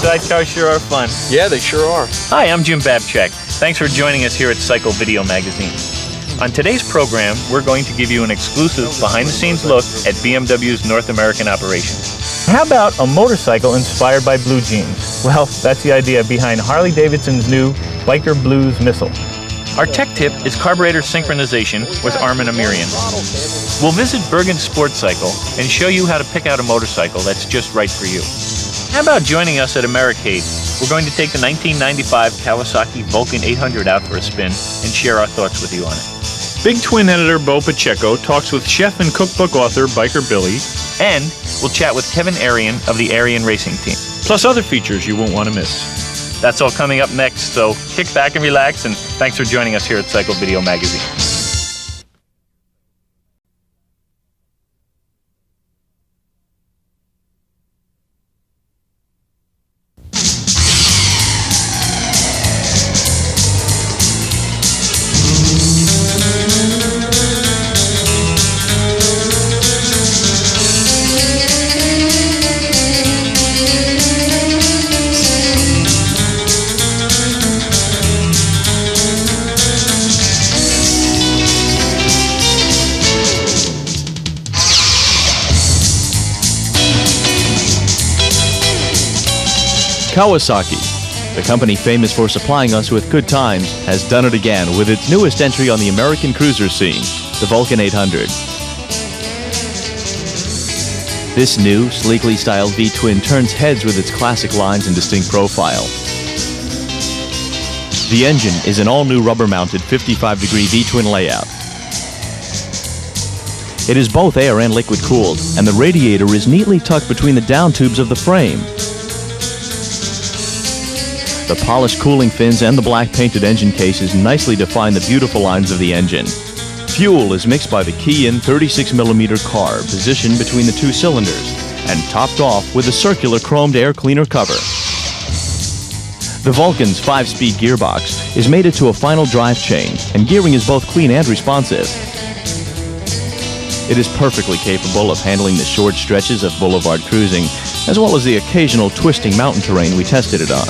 sidecars sure are fun. Yeah, they sure are. Hi, I'm Jim Babchak. Thanks for joining us here at CycleVideo magazine. On today's program, we're going to give you an exclusive behind-the-scenes look at BMW's North American operations. How about a motorcycle inspired by blue jeans? Well, that's the idea behind Harley-Davidson's new Biker Blues missile. Our tech tip is carburetor synchronization with Armin Amirian. We'll visit Bergen Sports Cycle and show you how to pick out a motorcycle that's just right for you. How about joining us at Americade? We're going to take the 1995 Kawasaki Vulcan 800 out for a spin and share our thoughts with you on it. Big Twin editor Bo Pacheco talks with chef and cookbook author Biker Billy, and we'll chat with Kevin Arian of the Arian Racing Team. Plus other features you won't want to miss. That's all coming up next, so kick back and relax, and thanks for joining us here at CycleVideo magazine. Kawasaki, the company famous for supplying us with good times, has done it again with its newest entry on the American cruiser scene, the Vulcan 800. This new, sleekly styled V-twin turns heads with its classic lines and distinct profile. The engine is an all-new rubber-mounted 55-degree V-twin layout. It is both air and liquid-cooled, and the radiator is neatly tucked between the down tubes of the frame. The polished cooling fins and the black painted engine cases nicely define the beautiful lines of the engine. Fuel is mixed by the key-in 36mm carb positioned between the two cylinders and topped off with a circular chromed air cleaner cover. The Vulcan's 5-speed gearbox is mated to a final drive chain, and gearing is both clean and responsive. It is perfectly capable of handling the short stretches of boulevard cruising, as well as the occasional twisting mountain terrain we tested it on.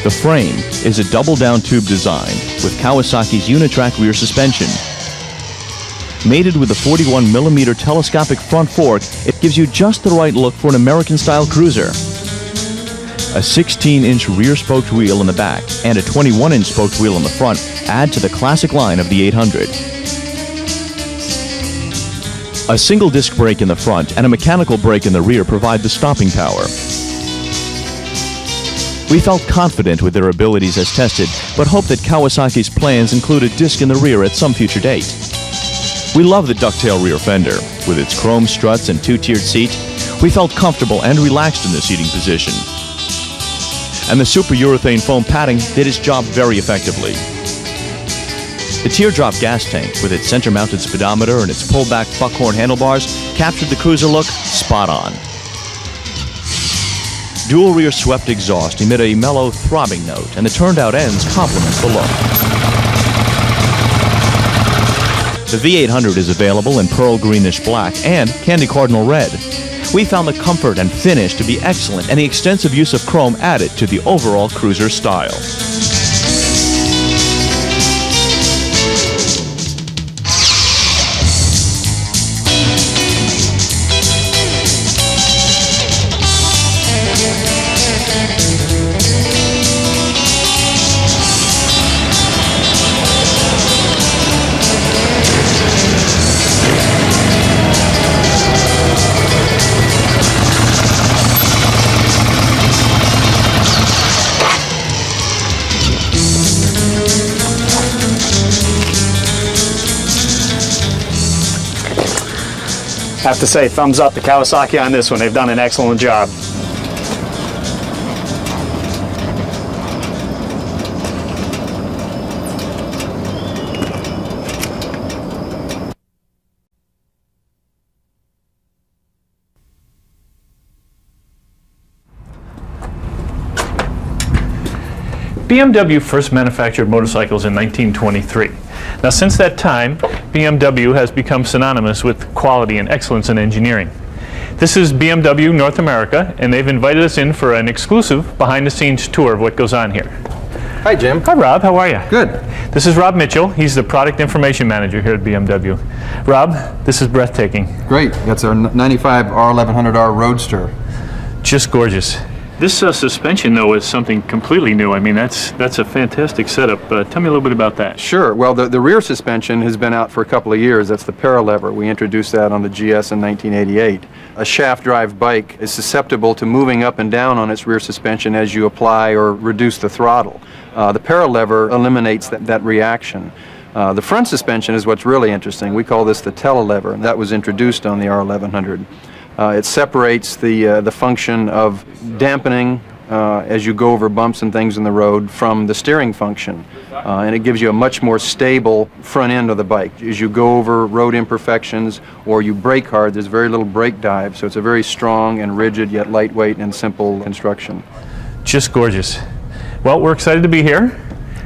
The frame is a double-down tube design with Kawasaki's Unitrack rear suspension. Mated with a 41mm telescopic front fork, it gives you just the right look for an American-style cruiser. A 16-inch rear-spoked wheel in the back and a 21-inch spoked wheel in the front add to the classic line of the 800. A single disc brake in the front and a mechanical brake in the rear provide the stopping power. We felt confident with their abilities as tested, but hope that Kawasaki's plans include a disc in the rear at some future date. We love the ducktail rear fender. With its chrome struts and two-tiered seat, we felt comfortable and relaxed in the seating position. And the super urethane foam padding did its job very effectively. The teardrop gas tank, with its center-mounted speedometer and its pullback buckhorn handlebars, captured the cruiser look spot on. Dual rear swept exhaust emit a mellow throbbing note, and the turned-out ends complement the look. The V800 is available in pearl greenish black and candy cardinal red. We found the comfort and finish to be excellent, and the extensive use of chrome added to the overall cruiser style. I have to say, thumbs up to Kawasaki on this one. They've done an excellent job. BMW first manufactured motorcycles in 1923. Now, since that time, BMW has become synonymous with quality and excellence in engineering. This is BMW North America, and they've invited us in for an exclusive behind-the-scenes tour of what goes on here. Hi, Jim. Hi, Rob. How are you? Good. This is Rob Mitchell. He's the product information manager here at BMW. Rob, this is breathtaking. Great. That's our 95 R1100R Roadster. Just gorgeous. This suspension, though, is something completely new. I mean, that's a fantastic setup. Tell me a little bit about that. Sure. Well, the rear suspension has been out for a couple of years. That's the paralever. We introduced that on the GS in 1988. A shaft drive bike is susceptible to moving up and down on its rear suspension as you apply or reduce the throttle. The paralever eliminates that reaction. The front suspension is what's really interesting. We call this the telelever, and that was introduced on the R1100. It separates the function of dampening as you go over bumps and things in the road from the steering function. And it gives you a much more stable front end of the bike. As you go over road imperfections or you brake hard, there's very little brake dive, so it's a very strong and rigid yet lightweight and simple construction. Just gorgeous. Well, we're excited to be here.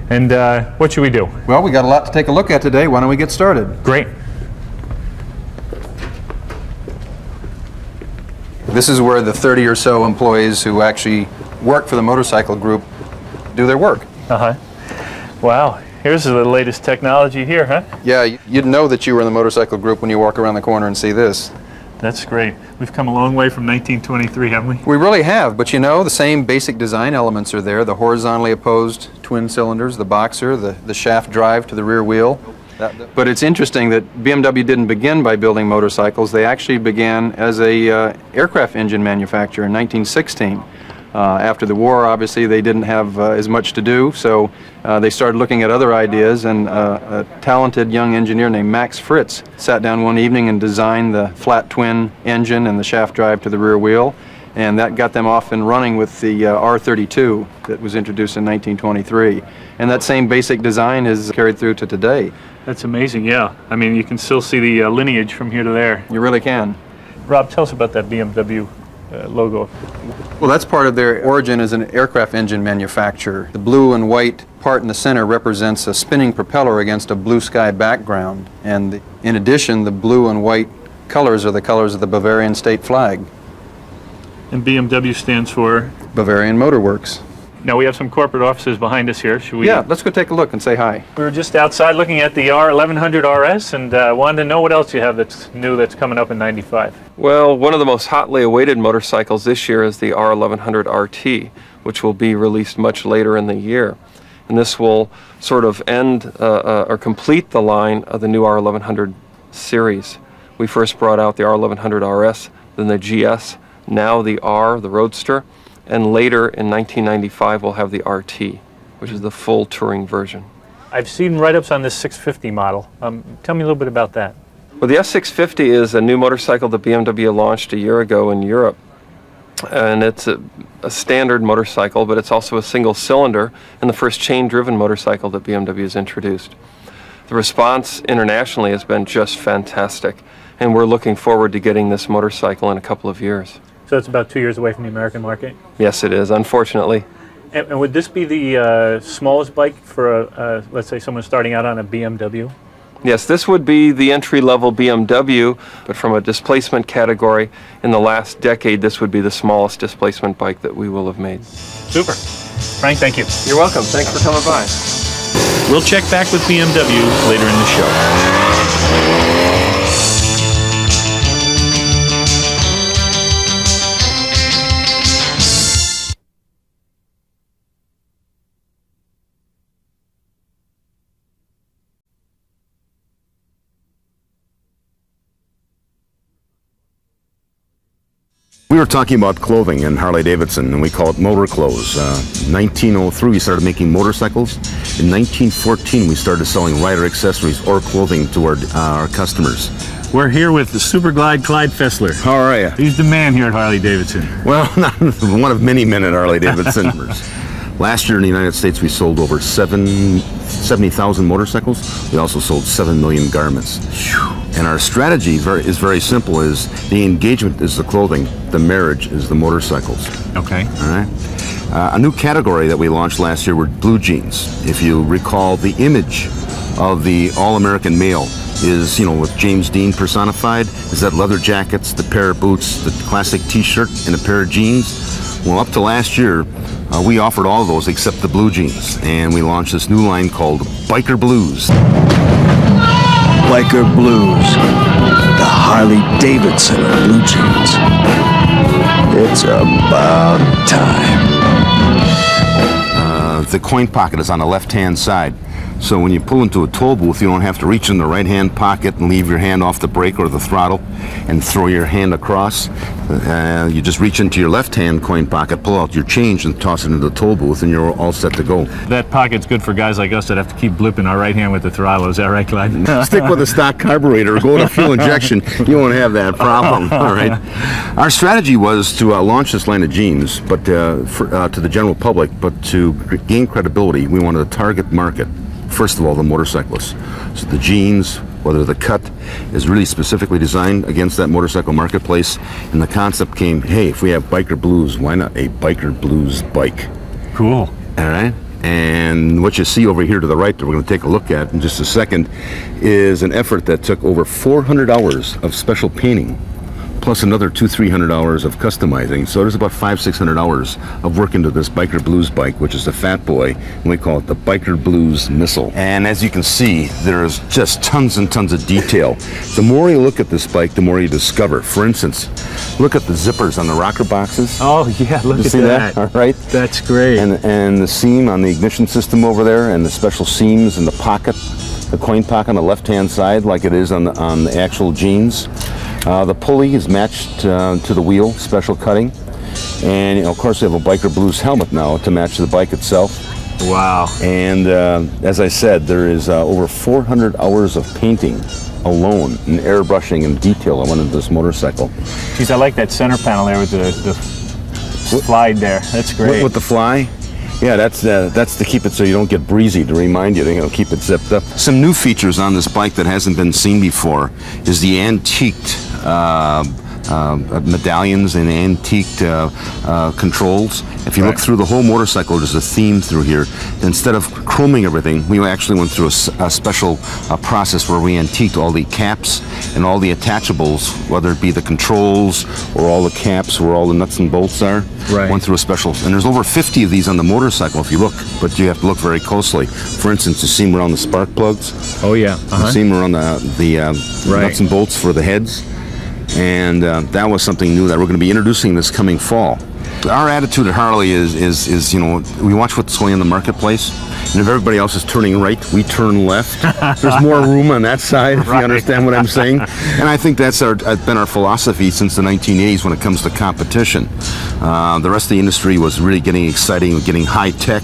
And what should we do? Well, we got a lot to take a look at today. Why don't we get started? Great. This is where the 30 or so employees who actually work for the motorcycle group do their work. Uh-huh. Wow. Here's the latest technology here, huh? Yeah, you'd know that you were in the motorcycle group when you walk around the corner and see this. That's great. We've come a long way from 1923, haven't we? We really have, but you know, the same basic design elements are there. The horizontally opposed twin cylinders, the boxer, the shaft drive to the rear wheel. But it's interesting that BMW didn't begin by building motorcycles. They actually began as a aircraft engine manufacturer in 1916. After the war, obviously, they didn't have as much to do, so they started looking at other ideas, and a talented young engineer named Max Fritz sat down one evening and designed the flat twin engine and the shaft drive to the rear wheel, and that got them off and running with the R32 that was introduced in 1923. And that same basic design is carried through to today. That's amazing, yeah. I mean, you can still see the lineage from here to there. You really can. Rob, tell us about that BMW logo. Well, that's part of their origin as an aircraft engine manufacturer. The blue and white part in the center represents a spinning propeller against a blue sky background. And in addition, the blue and white colors are the colors of the Bavarian state flag. And BMW stands for? Bavarian Motor Works. Now we have some corporate offices behind us here. Should we? Yeah, let's go take a look and say hi. We were just outside looking at the R1100 RS and wanted to know what else you have that's new that's coming up in '95. Well, one of the most hotly awaited motorcycles this year is the R1100 RT, which will be released much later in the year. And this will sort of end or complete the line of the new R1100 series. We first brought out the R1100 RS, then the GS, now the R, the Roadster. And later in 1995 we'll have the RT, which is the full touring version. I've seen write-ups on this 650 model. Tell me a little bit about that. Well, the S650 is a new motorcycle that BMW launched a year ago in Europe. And it's a standard motorcycle, but it's also a single cylinder and the first chain-driven motorcycle that BMW has introduced. The response internationally has been just fantastic, and we're looking forward to getting this motorcycle in a couple of years. So it's about 2 years away from the American market? Yes, it is, unfortunately. And would this be the smallest bike for, let's say, someone starting out on a BMW? Yes, this would be the entry-level BMW, but from a displacement category, in the last decade, this would be the smallest displacement bike that we will have made. Super. Frank, thank you. You're welcome. Thanks for coming by. We'll check back with BMW later in the show. We were talking about clothing in Harley-Davidson, and we call it motor clothes. 1903, we started making motorcycles. In 1914, we started selling rider accessories or clothing to our customers. We're here with the Super Glide Clyde Fessler. How are you? He's the man here at Harley-Davidson. Well, one of many men at Harley-Davidson. Last year in the United States, we sold over 70,000 motorcycles. We also sold 7 million garments. And our strategy is very simple, is the engagement is the clothing, the marriage is the motorcycles. Okay. All right. A new category that we launched last year were blue jeans. If you recall the image of the all-American male is, you know, with James Dean personified, is that leather jackets, the pair of boots, the classic t-shirt, and a pair of jeans. Well, up to last year, we offered all of those except the blue jeans, and we launched this new line called Biker Blues. Biker Blues, the Harley-Davidson of blue jeans. It's about time. The coin pocket is on the left-hand side. So when you pull into a toll booth, you don't have to reach in the right-hand pocket and leave your hand off the brake or the throttle and throw your hand across. You just reach into your left-hand coin pocket, pull out your change, and toss it into the toll booth, and you're all set to go. That pocket's good for guys like us that have to keep blipping our right hand with the throttle. Is that right, Clyde? Stick with a stock carburetor, go to fuel injection, you won't have that problem. All right. Our strategy was to launch this line of jeans, but to the general public, but to gain credibility, we wanted a target market. First of all, the motorcyclists. So the jeans, whether the cut is really specifically designed against that motorcycle marketplace, and the concept came, hey, if we have Biker Blues, why not a Biker Blues bike? Cool. All right. And what you see over here to the right that we're going to take a look at in just a second is an effort that took over 400 hours of special painting, plus another 200-300 hours of customizing. So there's about 500-600 hours of work into this Biker Blues bike, which is the fat boy, and we call it the Biker Blues Missile. And as you can see, there's just tons and tons of detail. The more you look at this bike, the more you discover. For instance, look at the zippers on the rocker boxes. Oh yeah, look at see that. All right, that's great. And the seam on the ignition system over there, and the special seams in the pocket, the coin pocket on the left-hand side, like it is on the actual jeans. The pulley is matched to the wheel, special cutting. And, you know, of course, we have a Biker Blues helmet now to match the bike itself. Wow. And as I said, there is over 400 hours of painting alone and airbrushing and detail that went into this motorcycle. Geez, I like that center panel there with the slide there. That's great. With the fly? Yeah, that's to keep it so you don't get breezy, to remind you to keep it zipped up. Some new features on this bike that hasn't been seen before is the antiqued medallions and antiqued controls. If you look through the whole motorcycle, there's a theme through here. Instead of chroming everything, we actually went through a special process where we antiqued all the caps and all the attachables, whether it be the controls or all the caps where all the nuts and bolts are. Right. Went through a special, and there's over 50 of these on the motorcycle if you look, but you have to look very closely. For instance, you see them around the spark plugs. Oh yeah. You see them around the nuts and bolts for the heads. And that was something new that we're going to be introducing this coming fall. Our attitude at Harley is you know, we watch what's going on in the marketplace, and if everybody else is turning right, we turn left. There's more room on that side, if you understand what I'm saying. And I think that's been our philosophy since the 1980s when it comes to competition. The rest of the industry was really getting exciting, getting high tech.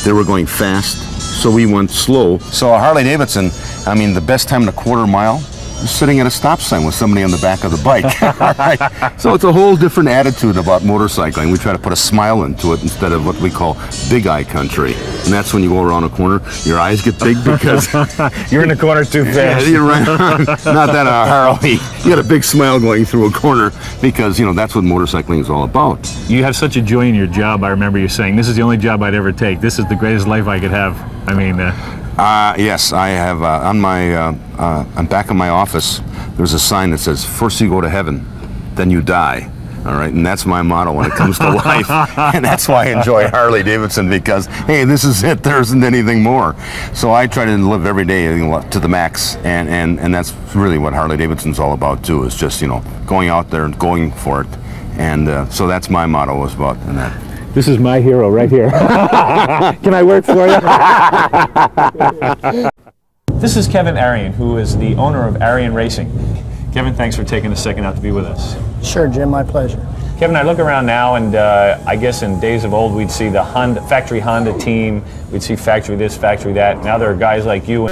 They were going fast, so we went slow. So a Harley-Davidson, I mean, the best time in a quarter mile, sitting at a stop sign with somebody on the back of the bike. Right. So it's a whole different attitude about motorcycling. We try to put a smile into it instead of what we call big eye country. And that's when you go around a corner, your eyes get big because you're in the corner too fast. Yeah, you're right. Not that a Harley. You got a big smile going through a corner because, you know, that's what motorcycling is all about. You have such a joy in your job. I remember you saying, this is the only job I'd ever take. This is the greatest life I could have. I mean, yes, I have on back of my office, there's a sign that says, first you go to heaven, then you die. All right, and that's my motto when it comes to life. And that's why I enjoy Harley-Davidson, because, hey, this is it, there isn't anything more. So I try to live every day to the max, and that's really what Harley-Davidson's all about, too, is just, you know, going out there and going for it. And so that's my motto is about that. This is my hero right here. Can I work for you? This is Kevin Arian, who is the owner of Arian Racing. Kevin, thanks for taking a second out to be with us. Sure, Jim, my pleasure. Kevin, I look around now, and I guess in days of old, we'd see the factory Honda team, we'd see factory this, factory that. Now there are guys like you